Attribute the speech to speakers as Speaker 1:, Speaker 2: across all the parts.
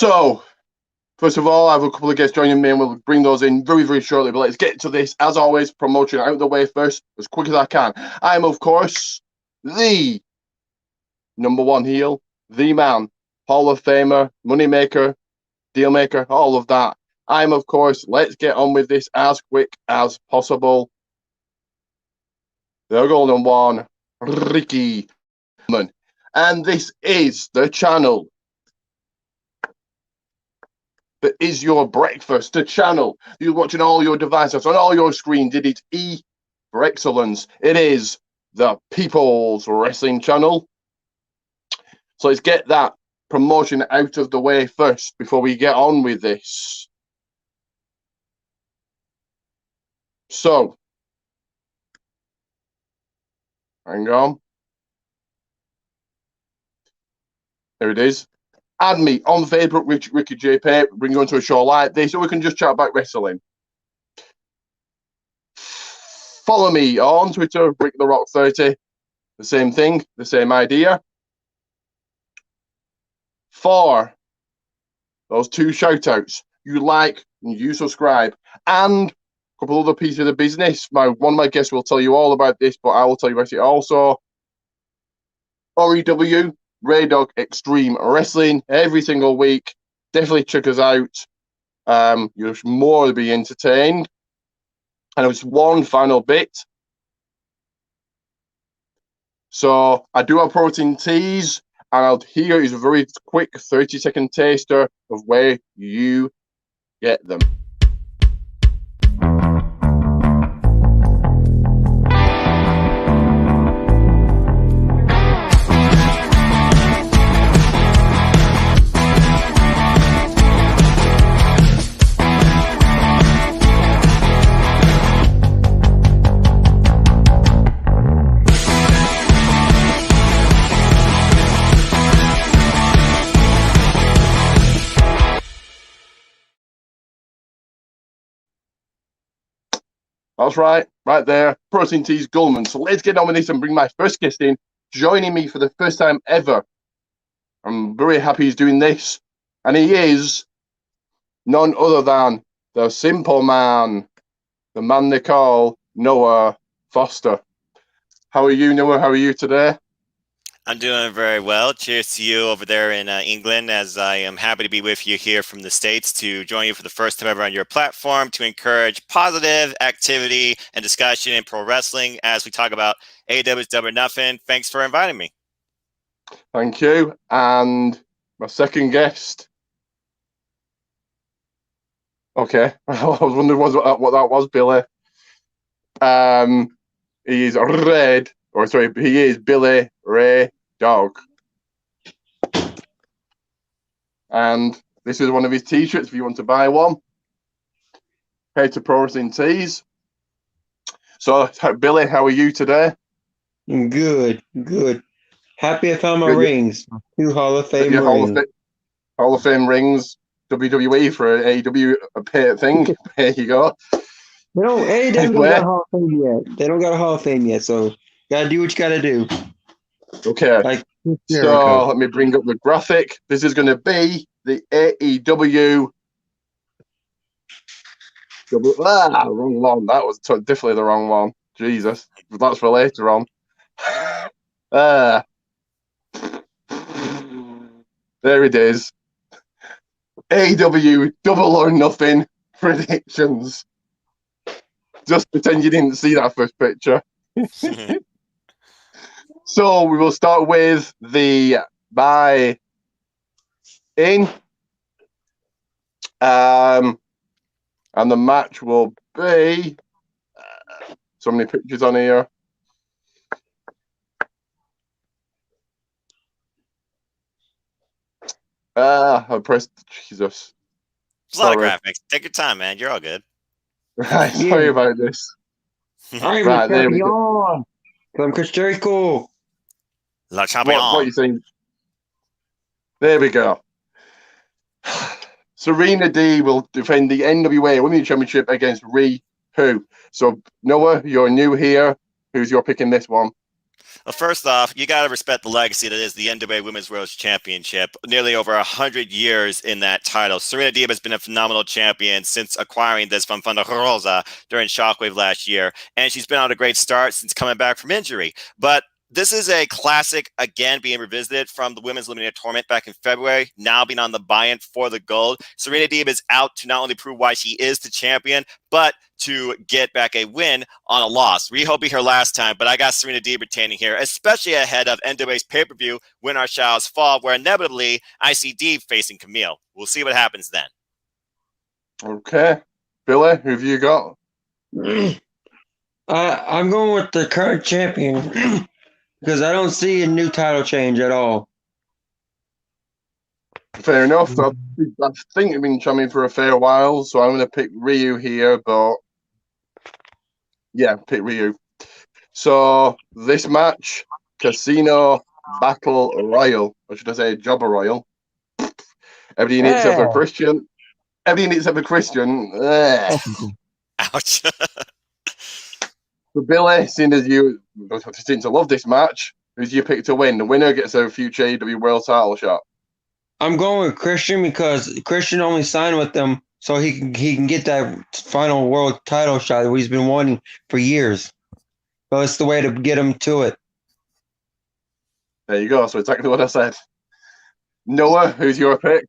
Speaker 1: So, first of all, I have a couple of guests joining me, and we'll bring those in very, very shortly. But let's get to this. As always, promotion out of the way first, as quick as I can. I am, of course, the number one heel, the man, Hall of Famer, moneymaker, dealmaker, all of that. I'm, of course, let's get on with this as quick as possible. The golden one, Ricky. And this is the channel that is your breakfast, the channel you're watching all your devices on all your screens. It is E for excellence. It is the People's Wrestling Channel. So let's get that promotion out of the way first before we get on with this. So, hang on. There it is. Add me on Facebook, Ricky JP. Bring you onto a show like this, so we can just chat about wrestling. Follow me on Twitter, Rick the Rock 30. The same thing, the same idea. For those two shout outs, you like and you subscribe, and a couple other pieces of business. One of my guests will tell you all about this, but I will tell you about it also. REW, Ray Dog Extreme Wrestling, every single week. Definitely check us out. You'll more be entertained. And it's one final bit. So I do have protein teas, and here is a very quick 30-second taster of where you get them. That's right there. Protein Teas Gulman. So let's get on with this and bring my first guest in, joining me for the first time ever. I'm very happy he's doing this. And he is none other than the Simple Man, the man they call Noah Foster. How are you, Noah? How are you today?
Speaker 2: I'm doing very well. Cheers to you over there in England, as I am happy to be with you here from the States to join you for the first time ever on your platform to encourage positive activity and discussion in pro wrestling as we talk about AEW's Double or Nothing. Thanks for inviting me.
Speaker 1: Thank you. And my second guest. Okay. I was wondering what that was, Billy. He is Billy Ray Dog. And this is one of his t-shirts if you want to buy one. Head to Pro Wrestling Tees. So, Billy, how are you today?
Speaker 3: Good. Happy I found my rings. 2 Hall of Fame rings.
Speaker 1: Hall of Fame rings, WWE for an AEW thing. There you go.
Speaker 3: AEW don't got a Hall of Fame yet. They don't got a Hall of Fame yet, so gotta do what you gotta do.
Speaker 1: Okay. So let me bring up the graphic. This is going to be the AEW. Wrong one. That was definitely the wrong one. Jesus, that's for later on. There it is. AEW Double or Nothing predictions. Just pretend you didn't see that first picture. So we will start with the buy-in. And the match will be so many pictures on here. I pressed Jesus.
Speaker 2: There's a lot of graphics. Take your time, man. You're all good.
Speaker 1: Right, sorry about this.
Speaker 3: I'm right, there we go. I'm Chris Jericho.
Speaker 2: La Champion.
Speaker 1: What you think? There we go. Serena D will defend the NWA Women's Championship against Rhea Hu. So, Noah, you're new here. Who's your pick in this one?
Speaker 2: Well, first off, you got to respect the legacy that is the NWA Women's World Championship. Nearly over 100 years in that title. Serena Deeb has been a phenomenal champion since acquiring this from Thunder Rosa during Shockwave last year. And she's been on a great start since coming back from injury. But this is a classic, again, being revisited from the Women's Eliminator Tournament back in February, now being on the buy-in for the gold. Serena Deeb is out to not only prove why she is the champion, but to get back a win on a loss. Riho beat her last time, but I got Serena Deeb retaining here, especially ahead of NWA's pay-per-view, Win Our Showers Fall, where inevitably I see Deeb facing Camille. We'll see what happens then.
Speaker 1: Okay. Billy, who have you got?
Speaker 3: I'm going with the current champion because I don't see a new title change at all.
Speaker 1: Fair enough. I think I've been chumming for a fair while, so I'm going to pick Ryu here, but yeah, pick Ryu. So this match, Casino Battle Royal, or should I say Jobber Royal? Everybody needs to have a Christian. Everybody needs to have a Christian.
Speaker 2: Ouch.
Speaker 1: So Billy, seeing as you seem to love this match, who's you pick to win? The winner gets a future AEW World Title shot.
Speaker 3: I'm going with Christian because Christian only signed with them so he can get that final world title shot that he's been wanting for years. So it's the way to get him to it.
Speaker 1: There you go. So exactly what I said. Noah, who's your pick?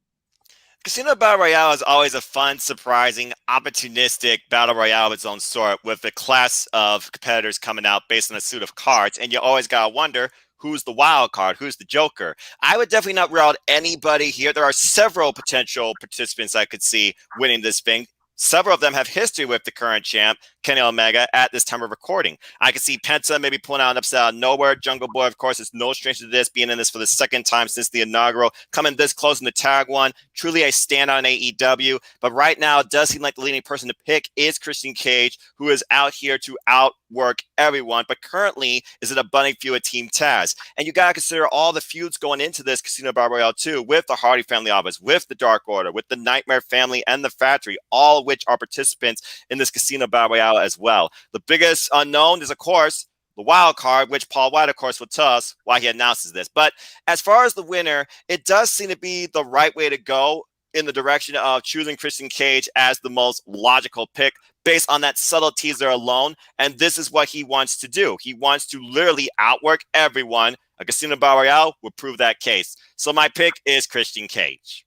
Speaker 2: Casino Battle Royale is always a fun, surprising, opportunistic battle royale of its own sort, with a class of competitors coming out based on a suit of cards, and you always gotta wonder who's the wild card, who's the joker. I would definitely not rule out anybody here. There are several potential participants I could see winning this thing. Several of them have history with the current champ, Kenny Omega, at this time of recording. I could see Penta maybe pulling out an upset out of nowhere. Jungle Boy, of course, is no stranger to this, being in this for the second time since the inaugural, coming this close in the tag one. Truly a standout in AEW. But right now, it does seem like the leading person to pick is Christian Cage, who is out here to outwork everyone, but currently is in a budding feud with Team Taz. And you got to consider all the feuds going into this Casino Battle Royale too, with the Hardy Family Office, with the Dark Order, with the Nightmare Family, and the Factory, all of which are participants in this Casino Battle Royale as well. The biggest unknown is, of course, the wild card, which Paul White, of course, will tell us why he announces this. But as far as the winner, it does seem to be the right way to go in the direction of choosing Christian Cage as the most logical pick based on that subtle teaser alone. And this is what he wants to do. He wants to literally outwork everyone. A Casino Battle Royale will prove that case. So my pick is Christian Cage.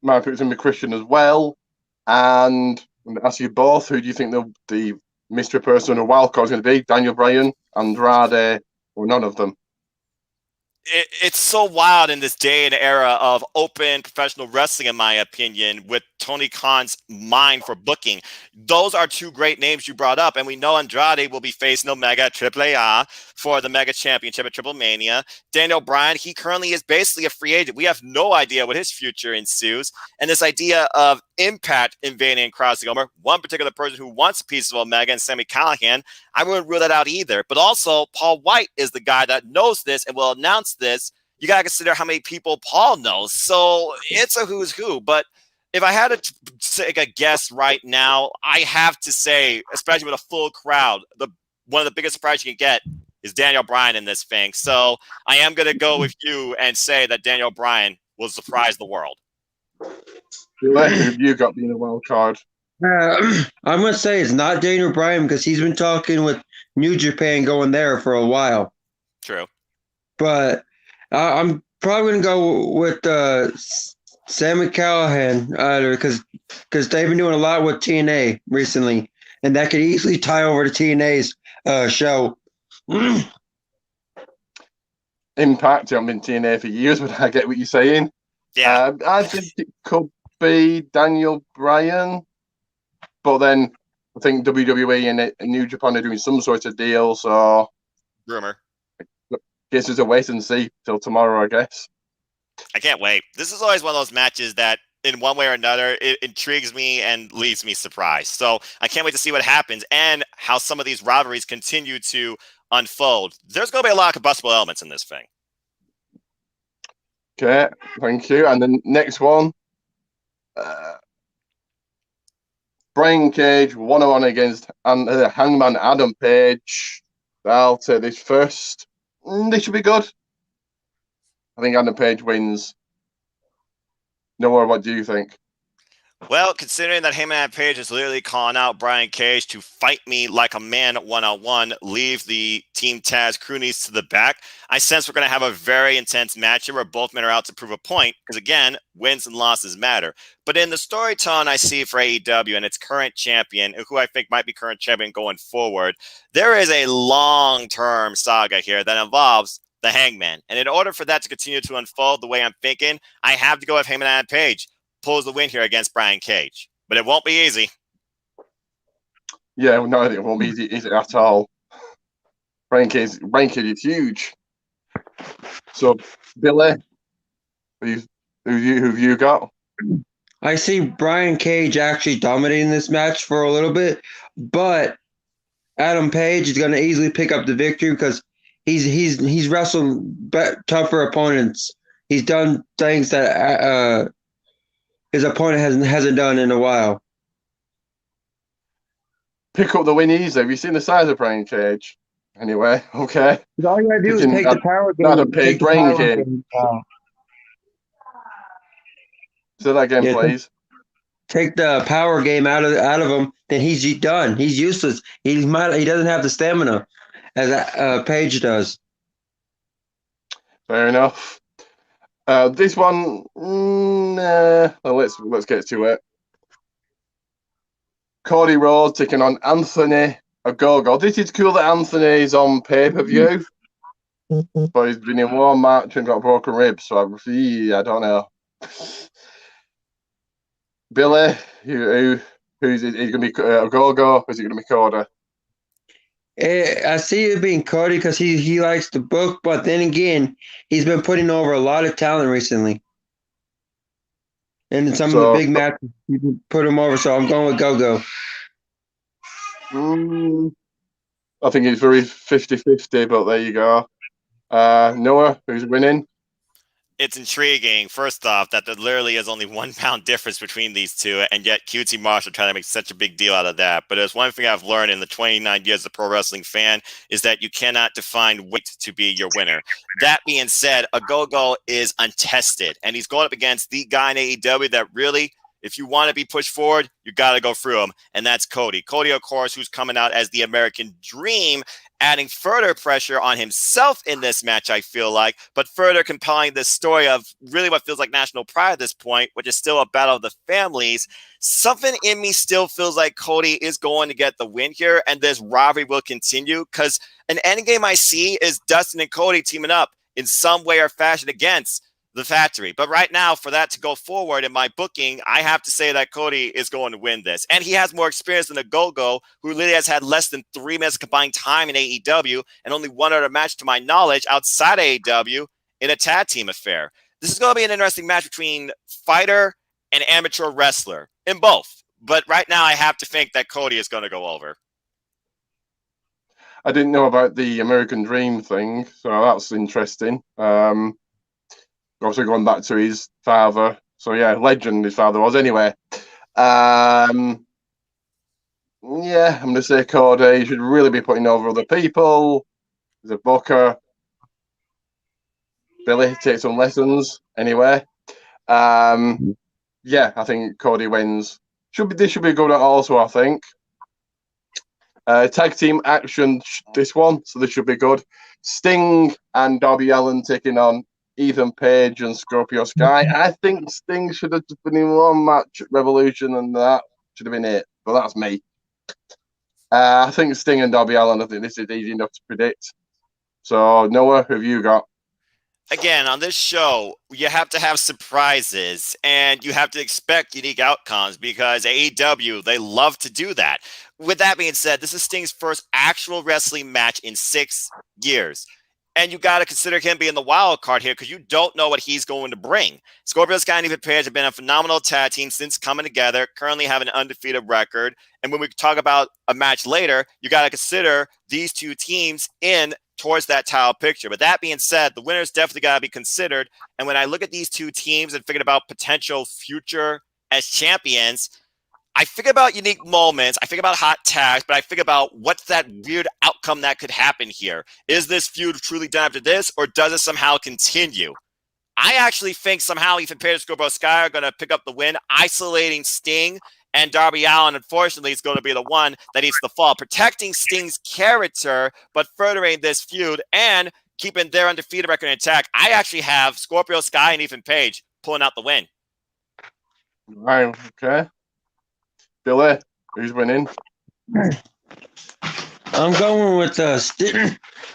Speaker 1: My pick's going to be Christian as well. And I'm going to ask you both, who do you think the mystery person or wild card is going to be? Daniel Bryan, Andrade, or none of them?
Speaker 2: It's so wild in this day and era of open professional wrestling, in my opinion, with Tony Khan's mind for booking. Those are two great names you brought up, and we know Andrade will be facing Omega at AAA for the Mega Championship at Triple Mania. Daniel Bryan, he currently is basically a free agent. We have no idea what his future ensues, and this idea of Impact invading and crossing over, one particular person who wants a piece of Omega and Sami Callihan, I wouldn't rule that out either. But also, Paul White is the guy that knows this and will announce this. You got to consider how many people Paul knows. So it's a who's who. But if I had to take a guess right now, I have to say, especially with a full crowd, one of the biggest surprises you can get is Daniel Bryan in this thing. So I am going to go with you and say that Daniel Bryan will surprise the world.
Speaker 1: Who have you got being a wild card?
Speaker 3: I'm going to say it's not Daniel Bryan because he's been talking with New Japan going there for a while.
Speaker 2: True.
Speaker 3: But I'm probably going to go with Sami Callihan because they've been doing a lot with TNA recently, and that could easily tie over to TNA's show.
Speaker 1: Impact, I've been TNA for years, but I get what you're saying.
Speaker 2: Yeah.
Speaker 1: I think it could be Daniel Bryan, but then I think WWE and New Japan are doing some sort of deal, so
Speaker 2: Rumor.
Speaker 1: Guess it's a wait and see till tomorrow, I guess.
Speaker 2: I can't wait. This is always one of those matches that, in one way or another, it intrigues me and leaves me surprised. So I can't wait to see what happens and how some of these rivalries continue to unfold. There's going to be a lot of combustible elements in this thing.
Speaker 1: Okay, thank you. And then next one, Brian Cage 1-on-1 against Hangman Adam Page. I'll take this first. This should be good. I think Adam Page wins. Noah, what do you think?
Speaker 2: Well, considering that Heyman Page is literally calling out Brian Cage to fight me like a man one-on-one, leave the Team Taz cronies to the back, I sense we're going to have a very intense match here where both men are out to prove a point, because again, wins and losses matter. But in the storytelling I see for AEW and its current champion, who I think might be current champion going forward, there is a long-term saga here that involves the Hangman. And in order for that to continue to unfold the way I'm thinking, I have to go with Heyman Page. Pulls the win here against Brian Cage, but it won't be easy.
Speaker 1: Yeah, no, it won't be easy at all. Brian Cage is huge. So, Billy, who have you got?
Speaker 3: I see Brian Cage actually dominating this match for a little bit, but Adam Page is going to easily pick up the victory because he's wrestled tougher opponents. He's done things that his opponent hasn't done in a while.
Speaker 1: Pick up the win easy. Have you seen the size of Brian Cage? Anyway, okay.
Speaker 3: All you gotta do is take the power game.
Speaker 1: Not a big brain game. Say that again, please.
Speaker 3: Take the power game out of him, then he's done. He's useless. He doesn't have the stamina as Page does.
Speaker 1: Fair enough. This one, let's get to it. Cody Rhodes taking on Anthony Ogogo. This is cool that Anthony's on pay-per-view, but he's been in one match and got broken ribs, so I don't know. Billy, who's it? Is it going to be Ogogo, or is it going to be Cody?
Speaker 3: I see it being Cody because he likes the book, but then again, he's been putting over a lot of talent recently. And in some of the big matches, you can put him over, so I'm going with Go-Go.
Speaker 1: I think it's very 50-50, but there you go. Noah, who's winning?
Speaker 2: It's intriguing, first off, that there literally is only 1 pound difference between these two, and yet QT Marshall trying to make such a big deal out of that. But there's one thing I've learned in the 29 years as a pro wrestling fan is that you cannot define weight to be your winner. That being said, Ogogo is untested, and he's going up against the guy in AEW that really, if you want to be pushed forward, you got to go through him, and that's Cody. Cody, of course, who's coming out as the American Dream, adding further pressure on himself in this match, I feel like, but further compelling this story of really what feels like national pride at this point, which is still a battle of the families. Something in me still feels like Cody is going to get the win here, and this rivalry will continue, because an endgame I see is Dustin and Cody teaming up in some way or fashion against the Factory. But right now, for that to go forward in my booking, I have to say that Cody is going to win this. And he has more experience than Ogogo, who literally has had less than 3 minutes combined time in AEW and only one other match to my knowledge outside AEW in a tag team affair. This is going to be an interesting match between fighter and amateur wrestler in both. But right now, I have to think that Cody is going to go over.
Speaker 1: I didn't know about the American Dream thing, so that's interesting. Obviously going back to his father. So yeah, legend his father was anyway. Yeah, I'm going to say Cody. He should really be putting over other people. He's a booker. Billy, take some lessons anyway. Yeah, I think Cody wins. This should be good also, I think. Tag team action, this one, so this should be good. Sting and Darby Allin taking on Ethan Page and Scorpio Sky. I think Sting should have just been in one match at Revolution, and that should have been it. But that's me. I think Sting and Darby Allin, I think this is easy enough to predict. So, Noah, who have you got?
Speaker 2: Again, on this show, you have to have surprises and you have to expect unique outcomes because AEW, they love to do that. With that being said, this is Sting's first actual wrestling match in 6 years. And you got to consider him being the wild card here because you don't know what he's going to bring. Scorpio Sky and Ethan Page have been a phenomenal tag team since coming together, currently have an undefeated record. And when we talk about a match later, you got to consider these two teams in towards that title picture. But that being said, the winners definitely got to be considered. And when I look at these two teams and thinking about potential future as champions, I think about unique moments. I think about hot tags, but I think about what's that weird outcome that could happen here. Is this feud truly done after this, or does it somehow continue? I actually think somehow Ethan Page and Scorpio Sky are going to pick up the win, isolating Sting, and Darby Allin, unfortunately, is going to be the one that needs to fall, protecting Sting's character, but furthering this feud and keeping their undefeated record intact. I actually have Scorpio Sky and Ethan Page pulling out the win.
Speaker 1: Right, okay. Billy, who's winning?
Speaker 3: I'm going with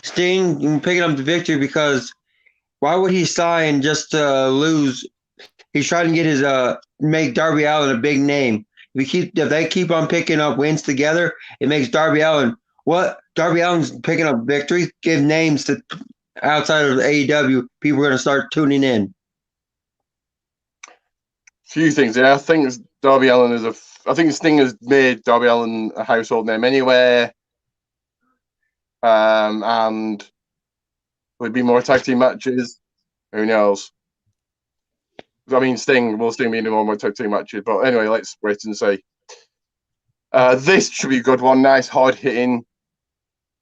Speaker 3: Sting picking up the victory because why would he sign just to lose? He's trying to get his make Darby Allin a big name. If they keep on picking up wins together, it makes Darby Allin Darby Allin's picking up victory, give names to outside of AEW, people are going to start tuning in.
Speaker 1: Few things. Yeah, I think Darby Allin I think Sting has made Darby Allin a household name anyway. And will it be more tag team matches? Who knows? I mean, will Sting be in more tag team matches? But anyway, let's wait and see. This should be a good one. Nice, hard-hitting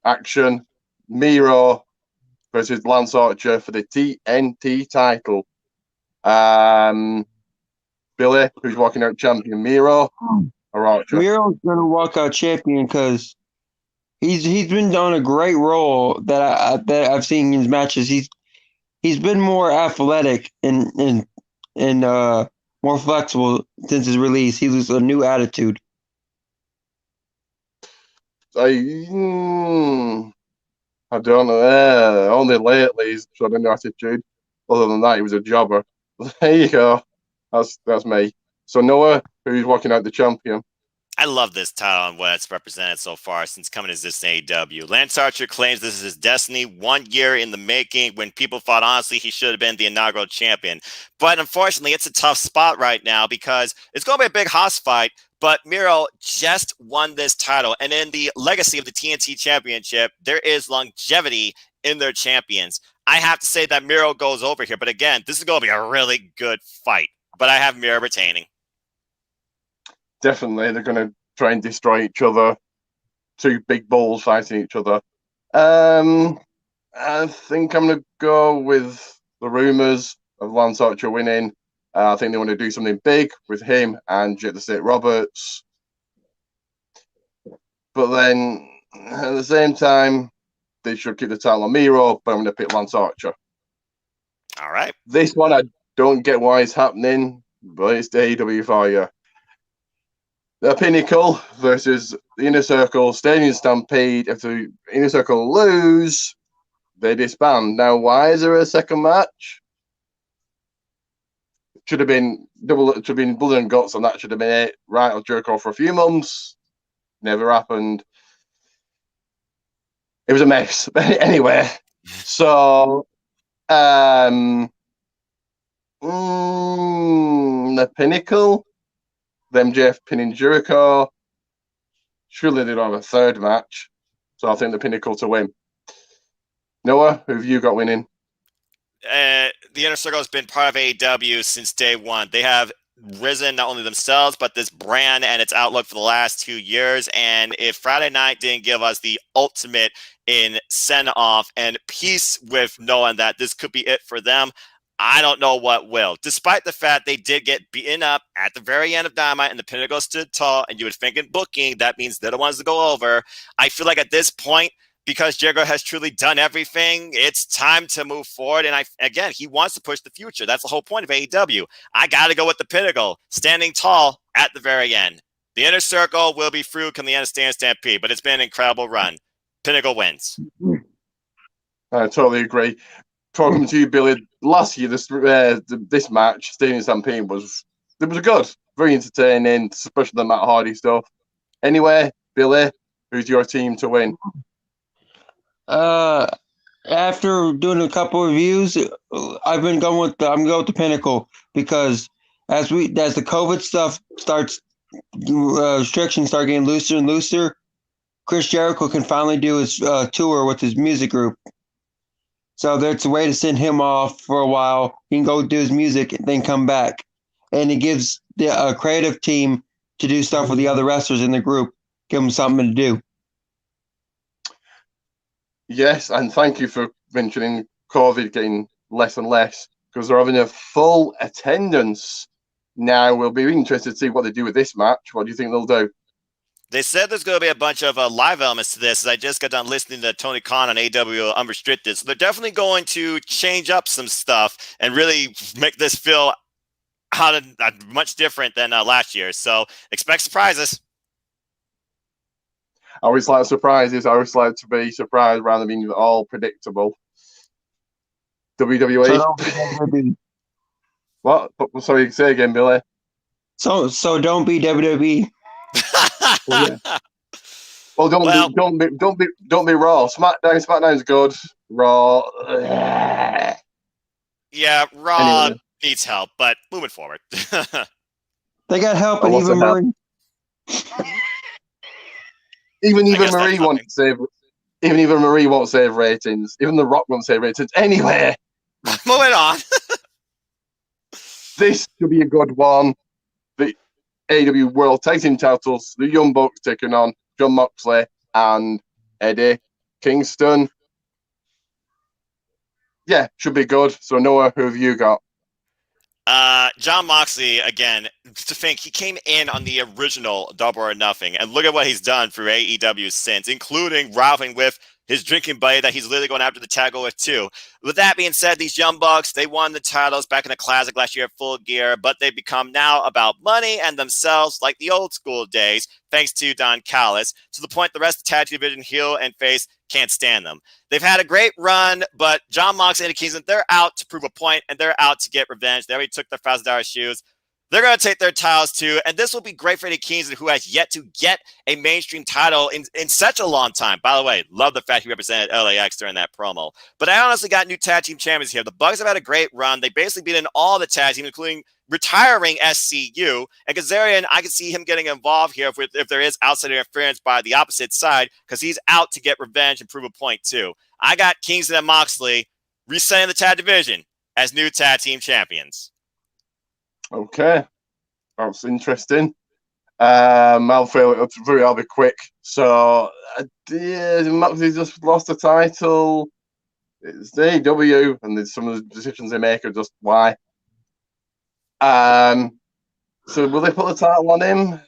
Speaker 1: action. Miro versus Lance Archer for the TNT title. Billy, who's walking out champion, Miro or Archer?
Speaker 3: Miro's going to walk out champion because he's been on a great role that I've seen in his matches. He's been more athletic and more flexible since his release. He was a new attitude.
Speaker 1: I don't know. Only lately he's shown a new attitude. Other than that, he was a jobber. There you go. That's me. So Noah, who's walking out the champion?
Speaker 2: I love this title and what it's represented so far since coming as this AEW. Lance Archer claims this is his destiny, 1 year in the making, when people thought, honestly, he should have been the inaugural champion. But unfortunately, it's a tough spot right now because it's going to be a big house fight, but Miro just won this title. And in the legacy of the TNT Championship, there is longevity in their champions. I have to say that Miro goes over here. But again, this is going to be a really good fight. But I have Miro retaining.
Speaker 1: Definitely, they're going to try and destroy each other. Two big bulls fighting each other. I think I'm going to go with the rumors of Lance Archer winning. I think they want to do something big with him and Jake the Snake Roberts. But then, at the same time, they should keep the title on Miro, but I'm going to pick Lance Archer.
Speaker 2: All right.
Speaker 1: This one, I don't get why it's happening, but it's the AEW for you. The Pinnacle versus the Inner Circle, Stadium Stampede. If the Inner Circle lose, they disband. Now, why is there a second match? It should have been blood and guts, and that should have been it. Right, I'll jerk off for a few months. Never happened. It was a mess. But anyway, so the Pinnacle. MJF pinning Jericho. Surely they don't have a third match. So I think the Pinnacle to win. Noah, who have you got winning?
Speaker 2: The Inner Circle has been part of AEW since day one. They have risen not only themselves, but this brand and its outlook for the last 2 years. And if Friday night didn't give us the ultimate in send-off and peace with knowing that this could be it for them, I don't know what will. Despite the fact they did get beaten up at the very end of Dynamite and the Pinnacle stood tall, and you would think in booking, that means they're the ones to go over. I feel like at this point, because Jericho has truly done everything, it's time to move forward. And again, he wants to push the future. That's the whole point of AEW. I got to go with the Pinnacle, standing tall at the very end. The Inner Circle will be through come the end of Stand Stampede, but it's been an incredible run. Pinnacle wins.
Speaker 1: I totally agree. Talking to you, Billy, last year this match, Stadium Stampede, was good, very entertaining, especially the Matt Hardy stuff. Anyway, Billy, who's your team to win?
Speaker 3: After doing a couple of reviews, I'm going with the Pinnacle because as the COVID stuff starts, restrictions start getting looser and looser. Chris Jericho can finally do his tour with his music group. So that's a way to send him off for a while. He can go do his music and then come back. And it gives a creative team to do stuff with the other wrestlers in the group. Give them something to do.
Speaker 1: Yes, and thank you for mentioning COVID getting less and less, because they're having a full attendance now. We'll be interested to see what they do with this match. What do you think they'll do?
Speaker 2: They said there's going to be a bunch of live elements to this. As I just got done listening to Tony Khan on AW Unrestricted, so they're definitely going to change up some stuff and really make this feel much different than last year. So expect surprises.
Speaker 1: I always like surprises. I always like to be surprised rather than being all predictable. WWE.
Speaker 3: So
Speaker 1: What? Sorry, say again, Billy.
Speaker 3: So don't be WWE.
Speaker 1: Well, don't be Raw. SmackDown's good. Raw.
Speaker 2: Yeah, Raw
Speaker 1: Anyway.
Speaker 2: needs help, but moving forward.
Speaker 3: They got help,
Speaker 1: Oh,
Speaker 3: and
Speaker 1: what's
Speaker 3: even
Speaker 1: the help?
Speaker 3: Marie.
Speaker 1: Even
Speaker 2: guess
Speaker 1: Marie
Speaker 2: that's
Speaker 1: won't save. Even Marie won't save ratings. Even The Rock won't save ratings. Anyway,
Speaker 2: Moving on.
Speaker 1: this should be a good one. The AW World Tag Team titles. The Young Bucks taking on Jon Moxley and Eddie Kingston. Yeah, should be good. So Noah, who have you got?
Speaker 2: Jon Moxley, again, to think he came in on the original Double or Nothing, and look at what he's done for AEW since, including rivaling with his drinking buddy that he's literally going after the tag with too. With that being said, these Young Bucks, they won the titles back in the Classic last year at Full Gear, but they become now about money and themselves like the old school days, thanks to Don Callis, to the point the rest of the tag division, heel and face, can't stand them. They've had a great run, but Jon Moxley and Eddie Kingston, they're out to prove a point, and they're out to get revenge. They already took their $1,000 shoes. They're going to take their titles too, and this will be great for Eddie Kingston, who has yet to get a mainstream title in such a long time. By the way, love the fact he represented LAX during that promo. But I honestly got new tag team champions here. The Bucks have had a great run. They basically beat in all the tag teams, including retiring SCU. And Kazarian, I can see him getting involved here if there is outside interference by the opposite side, because he's out to get revenge and prove a point too. I got Kingston and Moxley resetting the tag division as new tag team champions.
Speaker 1: Okay, that's interesting. I'll be quick. So, Moxley just lost the title. It's AEW, and some of the decisions they make are just why. So will they put the title on him?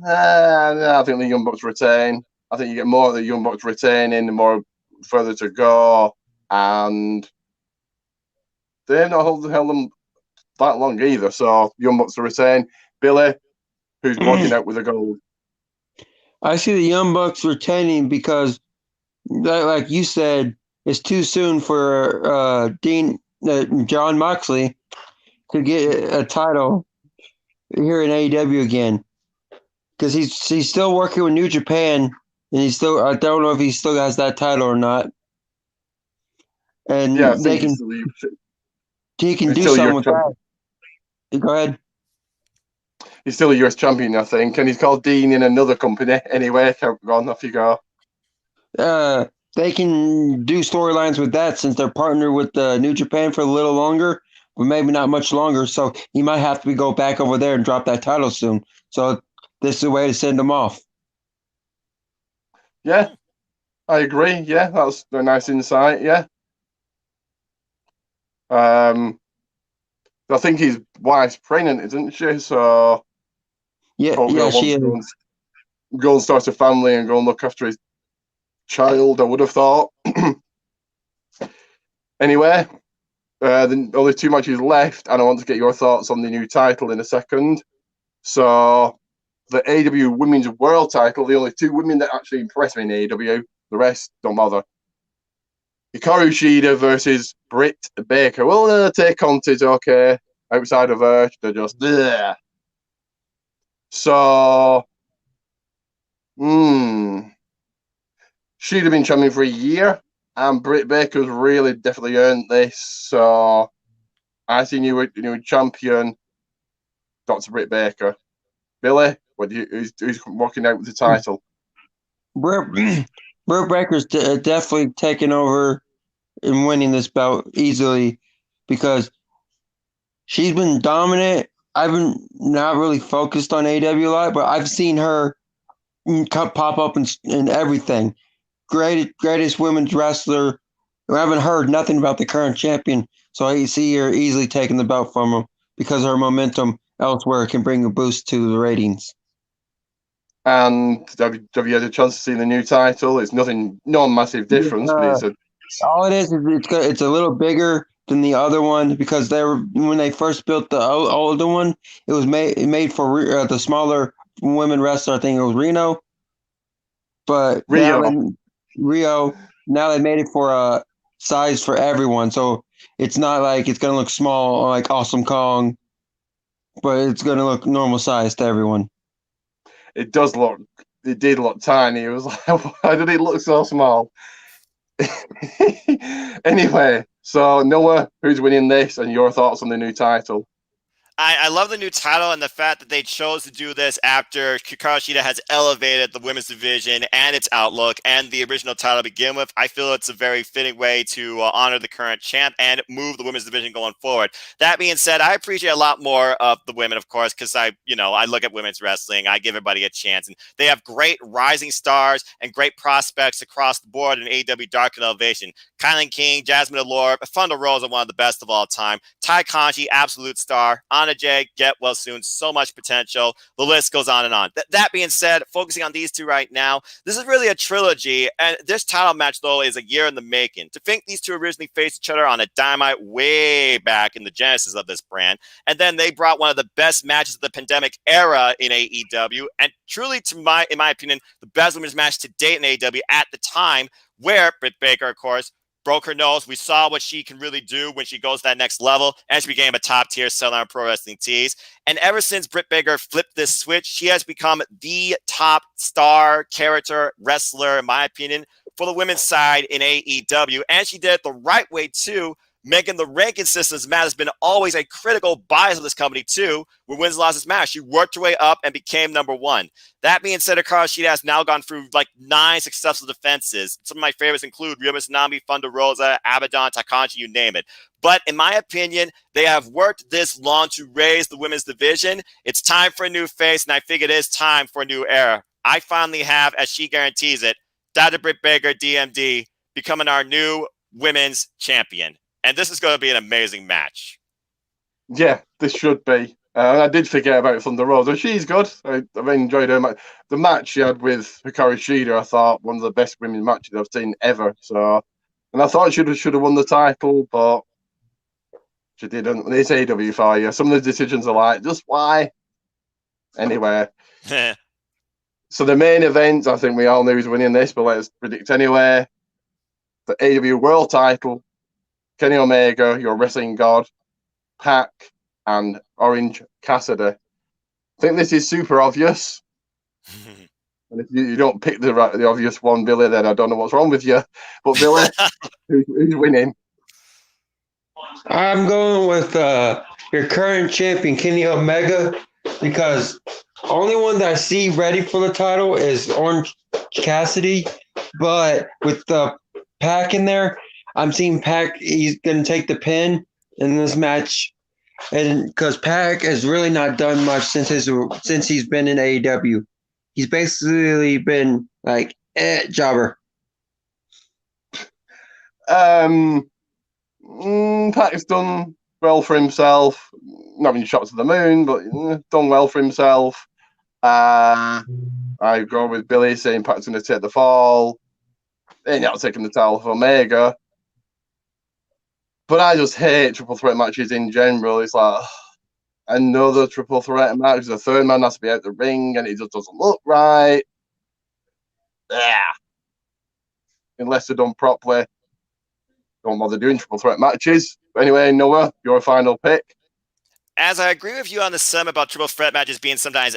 Speaker 1: I think the Young Bucks retain. I think you get more of the Young Bucks retaining, the more further to go, and they've not held them that long either. So Young Bucks to retain. Billy, who's walking out with the gold.
Speaker 3: I see the Young Bucks retaining because, like you said, it's too soon for Jon Moxley to get a title here in AEW again, because he's still working with New Japan, and I don't know if he still has that title or not. And
Speaker 1: Yeah,
Speaker 3: he can do something with that. Go ahead.
Speaker 1: He's still a US champion, I think, and he's called Dean in another company. Anyway, go on, off you go.
Speaker 3: They can do storylines with that since they're partnered with New Japan for a little longer, but maybe not much longer. So he might have to go back over there and drop that title soon. So this is a way to send him off.
Speaker 1: Yeah, I agree. Yeah, that's a nice insight. Yeah. I think his wife's pregnant, isn't she? So
Speaker 3: yeah, she is.
Speaker 1: Go and start a family and go and look after his child, I would have thought. Anyway, the only two matches left, and I want to get your thoughts on the new title in a second. So, the AEW Women's World title, the only two women that actually impress me in AEW, the rest don't bother. Hikaru Shida versus Britt Baker. Well, take Conti's okay. Outside of her, they're just there. So, she'd have been champion for a year, and Britt Baker's really definitely earned this. So, I see new champion, Dr. Britt Baker. Billy, who's walking out with the title?
Speaker 3: Britt Baker's definitely taking over and winning this bout easily, because she's been dominant I've been not really focused on AEW a lot, but I've seen her pop up in everything. Greatest women's wrestler. I haven't heard nothing about the current champion, so I see her easily taking the belt from her because her momentum elsewhere can bring a boost to the ratings.
Speaker 1: And have you had a chance to see the new title? It's nothing, no massive difference, but it's a
Speaker 3: all it is it's a little bigger than the other one because when they first built the older one, it was made for the smaller women wrestler. I think it was Reno, but
Speaker 1: Rio.
Speaker 3: now they made it for a size for everyone, so it's not like it's gonna look small like Awesome Kong, but it's gonna look normal size to everyone.
Speaker 1: It did look tiny. It was like, why did it look so small? Anyway, so Noah, who's winning this, and your thoughts on the new title?
Speaker 2: I love the new title and the fact that they chose to do this after Hikaru Shida has elevated the women's division and its outlook and the original title to begin with. I feel it's a very fitting way to honor the current champ and move the women's division going forward. That being said, I appreciate a lot more of the women, of course, because I look at women's wrestling. I give everybody a chance, and they have great rising stars and great prospects across the board in AEW Dark Elevation. Kylan King, Jasmine Allure, Thunder Rosa, one of the best of all time. Tai Conchi, absolute star. Anna Jay, get well soon. So much potential. The list goes on and on. That being said, focusing on these two right now, this is really a trilogy. And this title match, though, is a year in the making. To think these two originally faced each other on a Dynamite way back in the genesis of this brand. And then they brought one of the best matches of the pandemic era in AEW. And truly, in my opinion, the best women's match to date in AEW at the time, where Britt Baker, of course, broke her nose. We saw what she can really do when she goes to that next level, and she became a top-tier seller on Pro Wrestling Tees. And ever since Britt Baker flipped this switch, she has become the top star character wrestler, in my opinion, for the women's side in AEW. And she did it the right way, too, making the ranking systems matter has been always a critical bias of this company, too. When wins losses matter, she worked her way up and became number one. That being said, Hikaru Shida has now gone through like 9 successful defenses. Some of my favorites include Ryo Mizunami, Thunder Rosa, Abaddon, Takanji, you name it. But in my opinion, they have worked this long to raise the women's division. It's time for a new face, and I think it is time for a new era. I finally have, as she guarantees it, Dr. Britt Baker, DMD, becoming our new women's champion. And this is going to be an amazing match.
Speaker 1: Yeah, this should be. I did forget about Thunder Rosa. She's good. I enjoyed her match. The match she had with Hikaru Shida, I thought one of the best women's matches I've seen ever. So, and I thought she should have won the title, but she didn't. It's AEW for you. Some of the decisions are like, just why? Anyway. So the main event, I think we all knew was winning this, but let's predict anyway. The AEW World title, Kenny Omega, your wrestling god, Pac, and Orange Cassidy. I think this is super obvious. And if you don't pick the obvious one, Billy, then I don't know what's wrong with you. But Billy, who's winning?
Speaker 3: I'm going with your current champion, Kenny Omega, because only one that I see ready for the title is Orange Cassidy. But with the Pac in there, I'm seeing Pac, he's going to take the pin in this match. And because Pac has really not done much since he's been in AEW. He's basically been like, jobber.
Speaker 1: Pac's done well for himself. Not been shot to the moon, but done well for himself. I go with Billy saying Pac's going to take the fall. They're not taking the title for Omega. But I just hate triple threat matches in general. It's like another triple threat match. The third man has to be out the ring, and it just doesn't look right. Yeah. Unless they're done properly. Don't bother doing triple threat matches. But anyway, Noah, your final pick.
Speaker 2: As I agree with you on the sum about triple threat matches being sometimes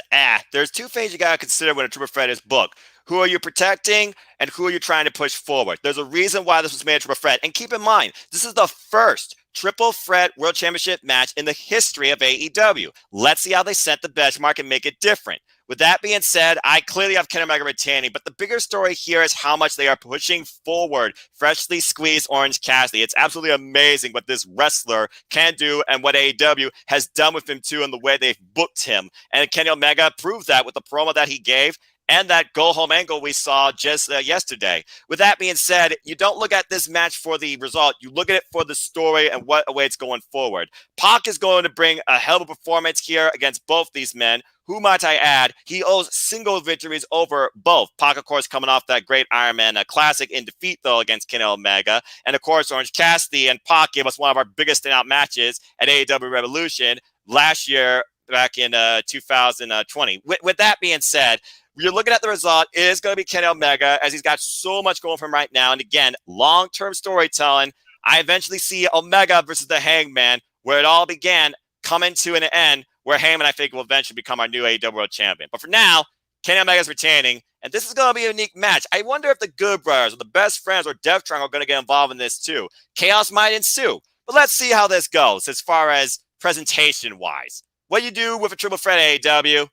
Speaker 2: there's 2 things you got to consider when a triple threat is booked. Who are you protecting and who are you trying to push forward? There's a reason why this was made a triple threat. And keep in mind, this is the first triple threat world championship match in the history of AEW. Let's see how they set the benchmark and make it different. With that being said, I clearly have Kenny Omega retaining, but the bigger story here is how much they are pushing forward freshly squeezed Orange Cassidy. It's absolutely amazing what this wrestler can do and what AEW has done with him too, and the way they've booked him. And Kenny Omega proved that with the promo that he gave and that go-home angle we saw just yesterday. With that being said, you don't look at this match for the result. You look at it for the story and what awaits going forward. Pac is going to bring a hell of a performance here against both these men, who, might I add, he owes single victories over both. Pac, of course, coming off that great Iron Man Classic in defeat, though, against Kenny Omega. And, of course, Orange Cassidy and Pac gave us one of our biggest standout matches at AEW Revolution last year, back in 2020. With that being said, you're looking at the result. It is going to be Kenny Omega, as he's got so much going for him right now. And again, long-term storytelling. I eventually see Omega versus the Hangman, where it all began, coming to an end, where Heyman, I think, will eventually become our new AEW World Champion. But for now, Kenny Omega is retaining, and this is going to be a unique match. I wonder if the Good Brothers or the Best Friends or Death Triangle are going to get involved in this too. Chaos might ensue. But let's see how this goes as far as presentation-wise. What you do with a triple threat AEW?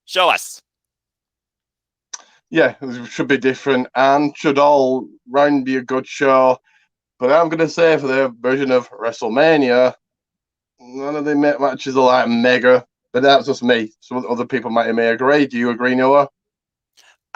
Speaker 2: Show us.
Speaker 1: Yeah, it should be different and should all round be a good show. But I'm going to say for their version of WrestleMania, none of the matches are like mega. But that's just me. Some other people may agree. Do you agree, Noah?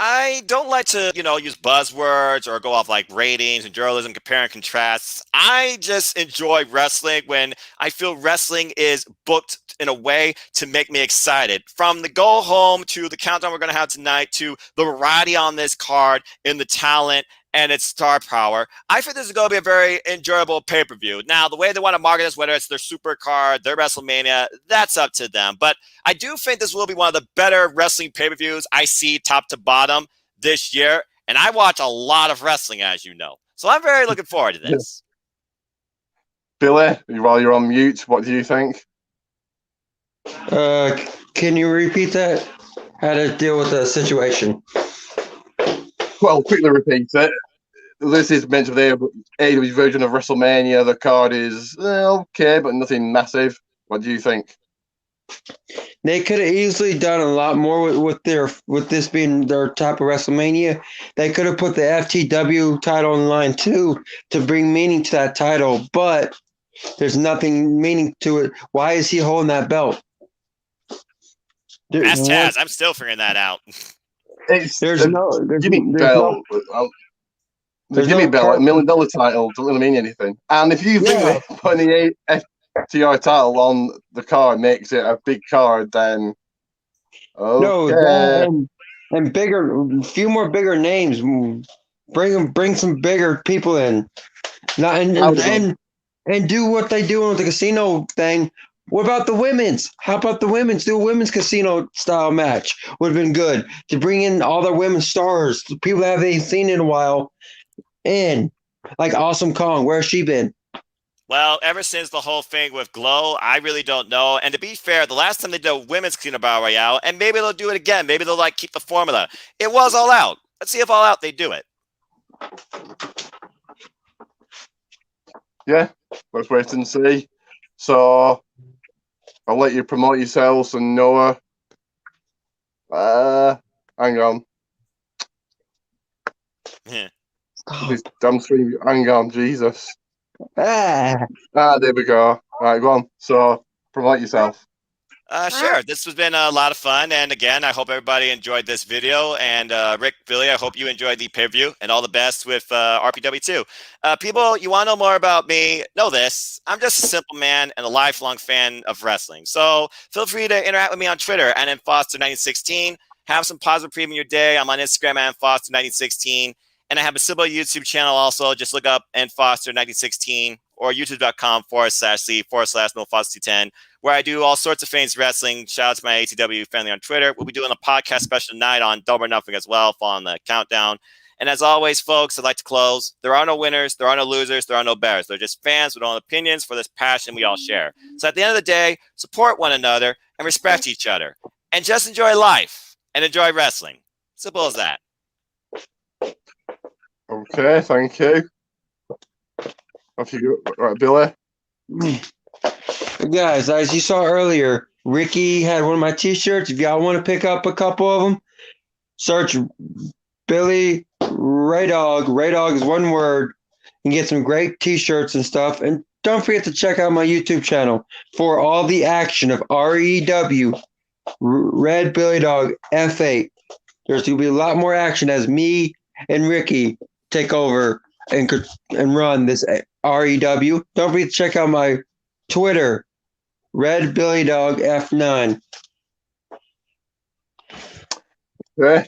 Speaker 2: I don't like to, use buzzwords or go off like ratings and journalism, compare and contrasts. I just enjoy wrestling when I feel wrestling is booked in a way to make me excited. From the go home to the countdown we're going to have tonight to the variety on this card in the talent and its star power, I think this is going to be a very enjoyable pay-per-view. Now, the way they want to market this, whether it's their super card, their WrestleMania, that's up to them. But I do think this will be one of the better wrestling pay-per-views I see top to bottom this year. And I watch a lot of wrestling, as you know. So I'm very looking forward to this.
Speaker 1: Billy, while you're on mute, what do you think?
Speaker 3: Can you repeat that? How to deal with the situation?
Speaker 1: Well, quickly repeat it. This is meant to be AEW's version of WrestleMania. The card is okay, but nothing massive. What do you think?
Speaker 3: They could have easily done a lot more with this being their type of WrestleMania. They could have put the FTW title in line too to bring meaning to that title, but there's nothing meaning to it. Why is he holding that belt?
Speaker 2: Ask Taz. I'm still figuring that out.
Speaker 1: There's no gimmick belt. The gimmick belt, like $1 million title, doesn't really mean anything. And if you think that putting the FTR title on the card makes it a big card, then okay.
Speaker 3: No, and bigger, a few more bigger names. Bring some bigger people in, and do what they do with the casino thing. What about the women's? How about the women's? Do a women's casino style match. Would have been good to bring in all their women's stars, people that they've seen in a while. And like Awesome Kong, where's she been?
Speaker 2: Well, ever since the whole thing with Glow, I really don't know. And to be fair, the last time they did a women's Casino Battle Royale, and maybe they'll do it again. Maybe they'll keep the formula. It was All Out. Let's see if All Out they do it.
Speaker 1: Yeah, let's wait and see. So I'll let you promote yourselves and Noah. Hang on.
Speaker 2: Yeah.
Speaker 1: This damn screen. Hang on, Jesus.
Speaker 3: Ah,
Speaker 1: there we go. All right, go on. So promote yourself.
Speaker 2: Sure. This has been a lot of fun. And again, I hope everybody enjoyed this video. And Rick, Billy, I hope you enjoyed the pay-per-view. And all the best with RPW too. People, you want to know more about me? Know this. I'm just a simple man and a lifelong fan of wrestling. So feel free to interact with me on Twitter and Foster1916. Have some positive preview in your day. I'm on Instagram at Foster1916. And I have a Sybil YouTube channel also. Just look up Foster1916 or youtube.com/C/NoFoster210, where I do all sorts of things wrestling. Shout out to my ATW family on Twitter. We'll be doing a podcast special tonight on Double or Nothing as well, following the countdown. And as always, folks, I'd like to close. There are no winners. There are no losers. There are no bears. They're just fans with own opinions for this passion we all share. So at the end of the day, support one another and respect each other. And just enjoy life and enjoy wrestling. Simple as that.
Speaker 1: Okay, thank you. Off you go. Right, Billy.
Speaker 3: guys, as you saw earlier, Ricky had one of my t-shirts. If y'all want to pick up a couple of them, search Billy Ray Dog. Ray Dog is one word. You can get some great t-shirts and stuff. And don't forget to check out my YouTube channel for all the action of REW, Red Billy Dog F8. There's going to be a lot more action as me and Ricky take over and run this REW. Don't forget to check out my Twitter, Red Billy Dog F9.
Speaker 1: Okay.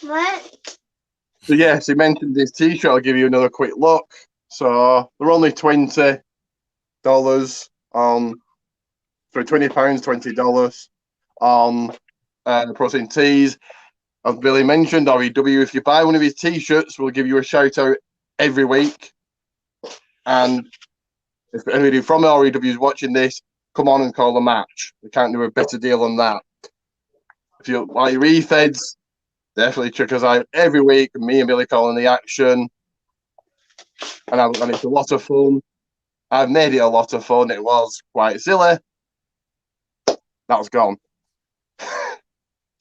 Speaker 4: What?
Speaker 1: So yes, he mentioned his t-shirt. I'll give you another quick look. So they're only $20 on, sorry, £20, $20 on Protein Tees. As Billy mentioned, REW, if you buy one of his t-shirts, we'll give you a shout out every week. And if anybody from REW is watching this, come on and call a match. We can't do a better deal than that. If you like your e-feds, definitely check us out every week. Me and Billy calling the action. And it's a lot of fun. I've made it a lot of fun. It was quite silly. That's gone.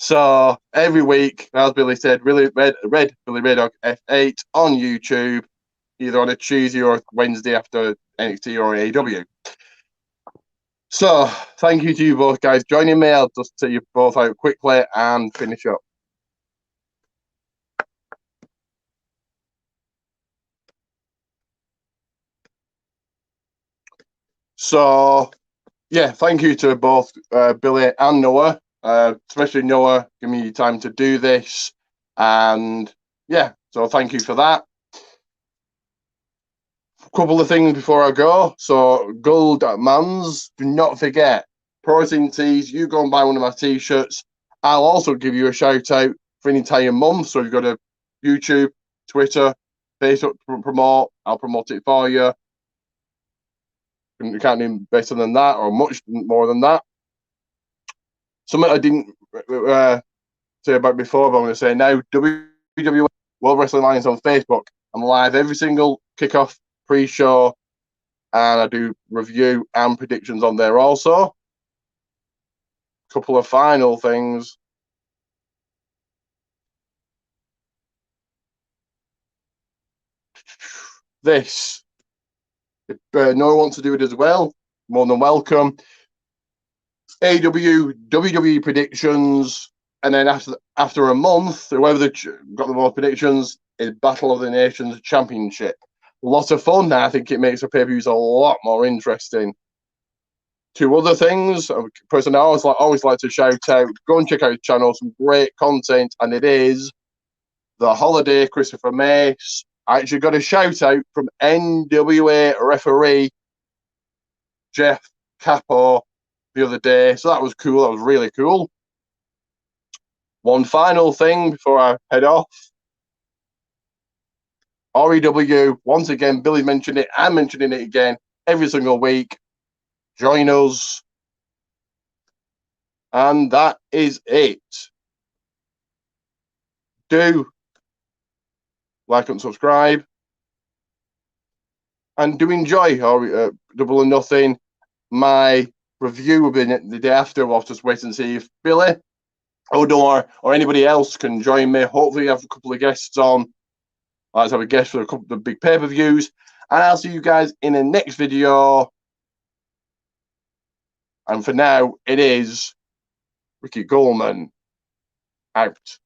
Speaker 1: So every week, as Billy said, Red Billy Ray Dog F8 on YouTube, either on a Tuesday or Wednesday after NXT or AEW. So thank you to you both guys joining me. I'll just take you both out quickly and finish up. So yeah, thank you to both Billy and Noah. Especially Noah, giving me time to do this. And yeah, so thank you for that. A couple of things before I go. So, Gold Mans, do not forget, Protein Tees, you go and buy one of my t-shirts. I'll also give you a shout out for an entire month. So, you've got a YouTube, Twitter, Facebook promote, I'll promote it for you. You can't do better than that or much more than that. Something I didn't say about before, but I'm going to say now, WWE World Wrestling Alliance on Facebook. I'm live every single kickoff, pre-show, and I do review and predictions on there also. A couple of final things. This, if no one wants to do it as well, more than welcome. AEW, WWE predictions, and then after a month, whoever got the most predictions is Battle of the Nations Championship. A lot of fun. I think it makes the pay-per-views a lot more interesting. Two other things, a person I always like to shout out, go and check out his channel, some great content, and it is The Holiday, Christopher Mace. I actually got a shout out from NWA referee Jeff Capo the other day, so that was cool. That was really cool. One final thing before I head off. REW, once again, Billy mentioned it, I'm mentioning it again every single week. Join us. And that is it. Do like and subscribe. And do enjoy Double or Nothing. My review will be the day after. We'll just wait and see if Billy or anybody else can join me. Hopefully, have a couple of guests on. Let's have a guest for a couple of big pay-per-views. And I'll see you guys in the next video. And for now, it is Ricky Goldman out.